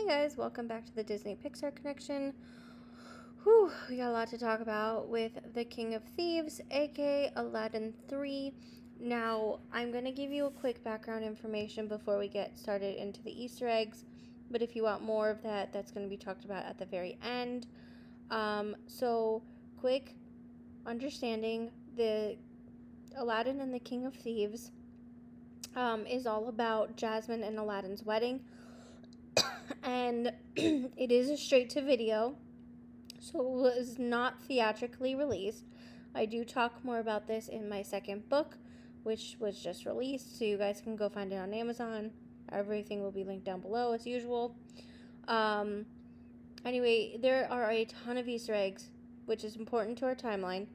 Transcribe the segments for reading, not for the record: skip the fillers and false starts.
guys, welcome back to the Disney Pixar Connection. Whew, we got a lot to talk about with The King of Thieves, aka Aladdin 3. Now, I'm going to give you a quick background information before we get started into the Easter eggs, but if you want more of that, that's going to be talked about at the very end. So, quick understanding, the Aladdin and the King of Thieves is all about Jasmine and Aladdin's wedding. And it is a straight to video, so it was not theatrically released. I do talk more about this in my second book, which was just released, so you guys can go find it on Amazon. Everything will be linked down below as usual. Anyway, there are a ton of Easter eggs, which is important to our timeline,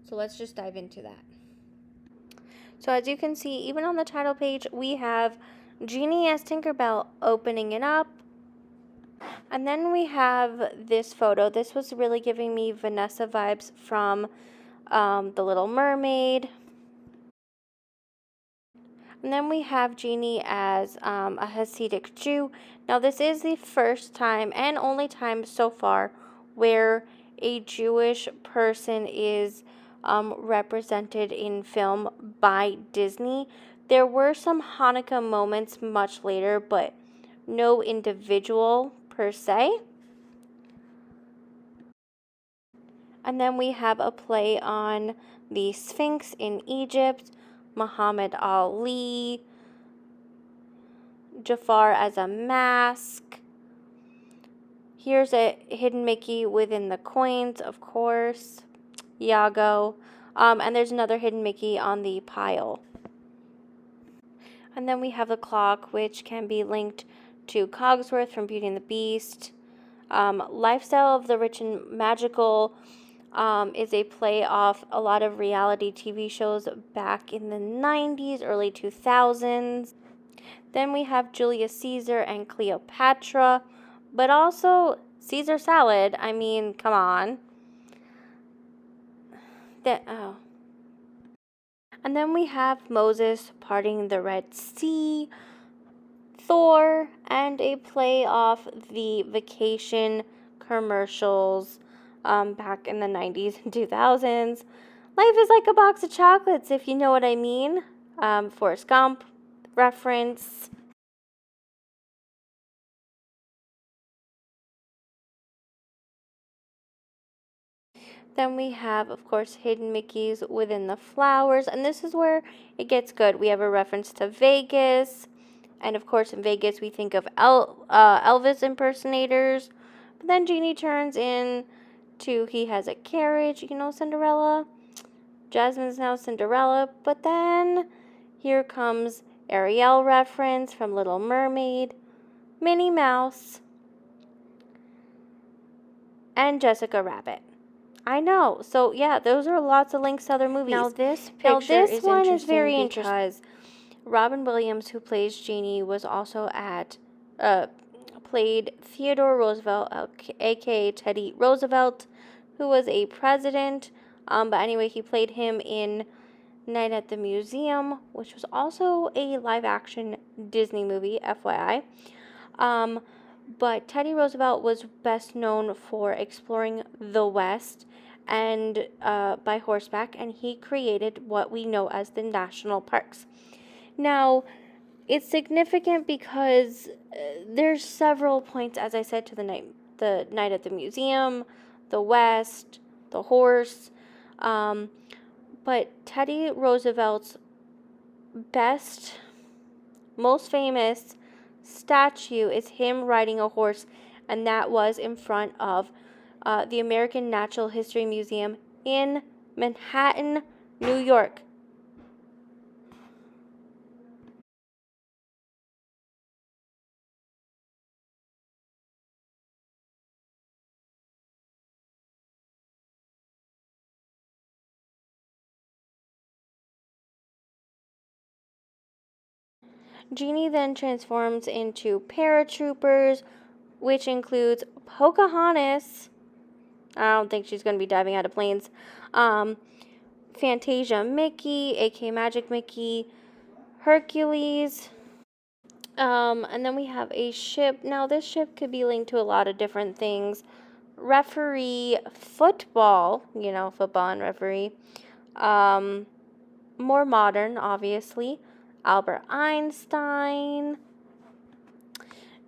so let's just dive into that. So as you can see, even on the title page, we have Genie as Tinkerbell opening it up. And then we have this photo. This was really giving me Vanessa vibes from The Little Mermaid. And then we have Genie as a Hasidic Jew. Now this is the first time and only time so far where a Jewish person is represented in film by Disney. There were some Hanukkah moments much later, but no individual per se. And then we have a play on the Sphinx in Egypt, Muhammad Ali, Jafar as a mask. Here's a hidden Mickey within the coins, of course, Iago. And there's another hidden Mickey on the pile. And then we have the clock, which can be linked to Cogsworth from Beauty and the Beast. Lifestyle of the Rich and Magical is a play off a lot of reality TV shows back in the 90s, early 2000s. Then we have Julius Caesar and Cleopatra, but also Caesar salad. I mean, come on. And then we have Moses parting the Red Sea, Thor, and a play off the vacation commercials back in the 90s and 2000s. Life is like a box of chocolates, if you know what I mean. Forrest Gump reference. Then we have, of course, hidden Mickeys within the flowers. And this is where it gets good. We have a reference to Vegas. And, of course, in Vegas, we think of Elvis impersonators. But then Genie turns into he has a carriage, Cinderella. Jasmine's now Cinderella. But then here comes Ariel reference from Little Mermaid, Minnie Mouse, and Jessica Rabbit. I know. So, yeah, those are lots of links to other movies. Now, this one is very interesting because Robin Williams, who plays Genie, was also played Theodore Roosevelt, a.k.a. Teddy Roosevelt, who was a president. But anyway, he played him in Night at the Museum, which was also a live-action Disney movie, FYI. But Teddy Roosevelt was best known for exploring the West and by horseback, and he created what we know as the national parks. Now, it's significant because there's several points, as I said, to the night at the museum, the West, the horse. But Teddy Roosevelt's most famous statue is him riding a horse, and that was in front of the American Natural History Museum in Manhattan, New York. Genie then transforms into paratroopers, which includes Pocahontas. I don't think she's going to be diving out of planes. Fantasia Mickey, aka Magic Mickey, Hercules, And then we have a ship. Now, this ship could be linked to a lot of different things. Referee, football, football and referee. Um, More modern, obviously. Albert Einstein.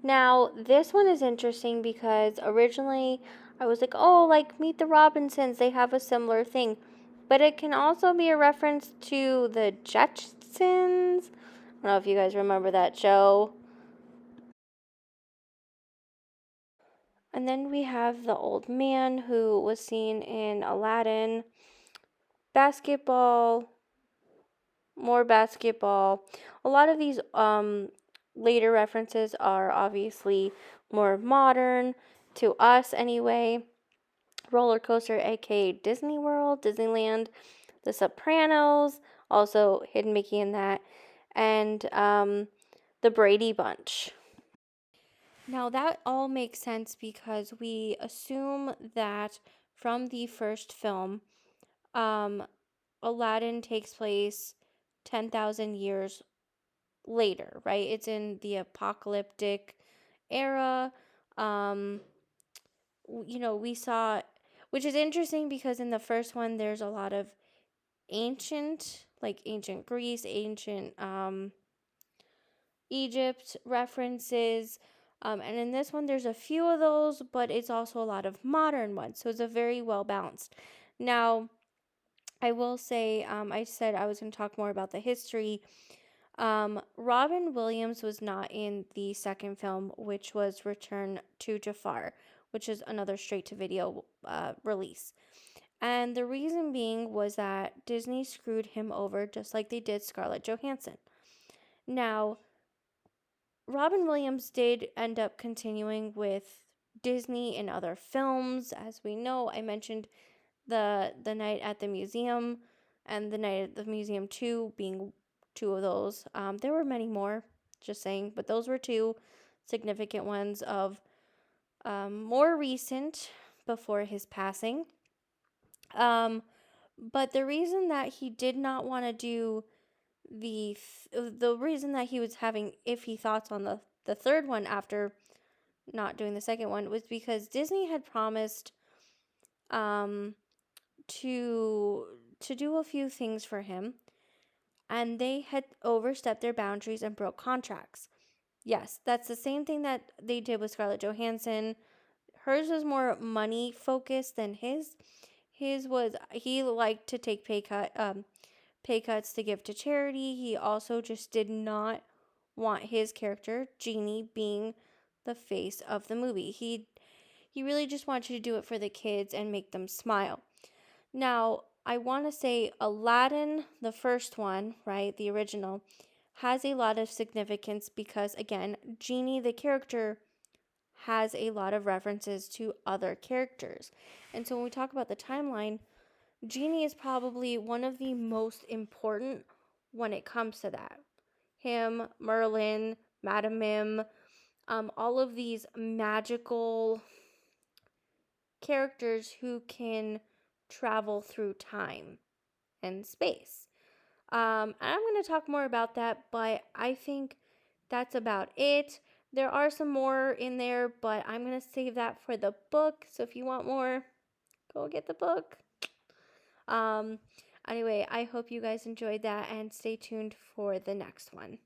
Now, this one is interesting because originally I was like, oh, like Meet the Robinsons, they have a similar thing. But it can also be a reference to the Jetsons. I don't know if you guys remember that show. And then we have the old man who was seen in Aladdin. Basketball, more basketball. A lot of these later references are obviously more modern to us anyway. Roller coaster, aka Disney World, Disneyland, The Sopranos, also Hidden Mickey in that, and the Brady Bunch. Now that all makes sense because we assume that from the first film, um, Aladdin takes place 10,000 years later, right? It's in the apocalyptic era. Um, we saw, which is interesting because in the first one, there's a lot of ancient Greece, ancient Egypt references. And in this one, there's a few of those, but it's also a lot of modern ones. So it's a very well balanced. Now, I will say, I said I was going to talk more about the history. Robin Williams was not in the second film, which was Return to Jafar, which is another straight to video release. And the reason being was that Disney screwed him over just like they did Scarlett Johansson. Now, Robin Williams did end up continuing with Disney in other films. As we know, I mentioned the Night at the Museum and the Night at the Museum 2 being two of those. There were many more, just saying, but those were two significant ones of more recent before his passing. But the reason that he did not want to do the reason that he was having iffy thoughts on the third one after not doing the second one was because Disney had promised um to do a few things for him, and they had overstepped their boundaries and broke contracts. Yes, that's the same thing that they did with Scarlett Johansson. Hers was more money focused than his. His was he liked to take pay cuts to give to charity. He also just did not want his character, Genie, being the face of the movie. He really just wanted to do it for the kids and make them smile. Now, I want to say Aladdin, the first one, right, the original, has a lot of significance because, again, Genie, the character, has a lot of references to other characters. And so when we talk about the timeline, Genie is probably one of the most important when it comes to that. Him, Merlin, Madame Mim, all of these magical characters who can travel through time and space. And I'm going to talk more about that, but I think that's about it. There are some more in there, but I'm going to save that for the book. So if you want more, go get the book. Um, anyway, I hope you guys enjoyed that and stay tuned for the next one.